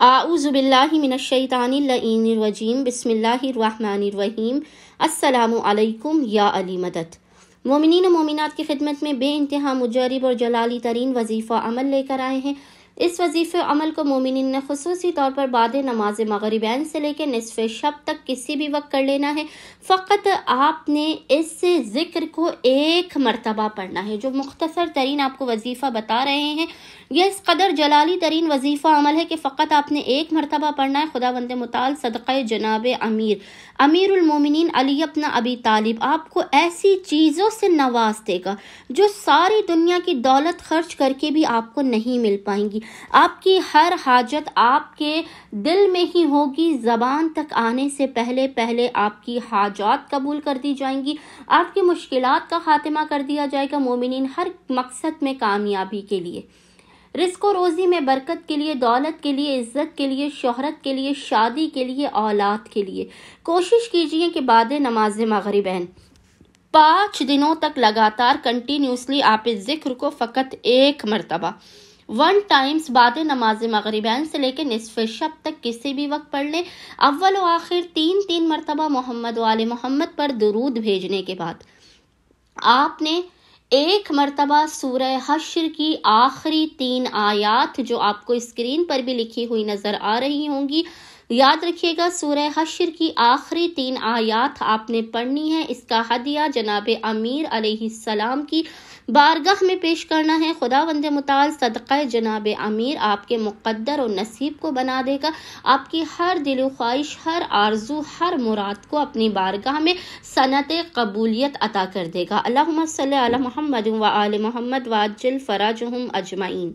اعوذ باللہ من الشیطان اللعین الرجیم بسم اللہ الرحمن الرحیم السلام علیکم یا علی مدد۔ مومنین و مومنات کی خدمت میں بے انتہا مجرب اور جلالی ترین وظیفہ عمل لے کر آئے ہیں۔ اس وظیفہ عمل کو مومنین نے خصوصی طور پر بعد نماز مغربین سے لے کے نصف شب تک کسی بھی وقت کر لینا ہے۔ فقط آپ نے اس ذکر کو ایک مرتبہ پڑھنا ہے۔ جو مختصر ترین آپ کو وظیفہ بتا رہے ہیں، یہ اس قدر جلالی ترین وظیفہ عمل ہے کہ فقط آپ نے ایک مرتبہ پڑھنا ہے۔ خداوند متعال صدقہ جناب امیر المومنین علی ابن ابی طالب آپ کو ایسی چیزوں سے نواز دے گا جو ساری دنیا کی دولت خرچ کر کے بھی آپ کو نہیں مل پائیں گی۔ آپ کی ہر حاجت آپ کے دل میں ہی ہوگی، زبان تک آنے سے پہلے پہلے آپ کی حاجات قبول کر دی جائیں گی، آپ کی مشکلات کا خاتمہ کر دیا جائے گا۔ مومنین ہر مقصد میں کامیابی کے لیے، رزق و روزی میں برکت کے لیے، دولت کے لیے، عزت کے لیے، شہرت کے لیے، شادی کے لیے، اولاد کے لیے کوشش کیجئے کہ بعد نماز مغربین 5 دنوں تک لگاتار کنٹینیوسلی آپ اس ذکر کو فقط ایک مرتبہ 1 ٹائمز بعد نماز مغربین سے لے کے نصف شب تک کسی بھی وقت پڑھ لیں۔ اول و آخر 3 مرتبہ محمد و آل محمد پر درود بھیجنے کے بعد آپ نے ایک مرتبہ سورہ حشر کی آخری 3 آیات جو آپ کو اسکرین پر بھی لکھی ہوئی نظر آ رہی ہوں گی، یاد رکھیے گا، سورہ حشر کی آخری 3 آیات آپ نے پڑھنی ہے۔ اس کا ہدیہ جناب امیر علیہ السلام کی بارگاہ میں پیش کرنا ہے۔ خداوند متعال صدقہ جناب امیر آپ کے مقدر و نصیب کو بنا دے گا، آپ کی ہر دل و خواہش، ہر آرزو، ہر مراد کو اپنی بارگاہ میں صنعت قبولیت عطا کر دے گا۔ اللہم صلی علی محمد و آل محمد وعجل فرجہم اجمعین۔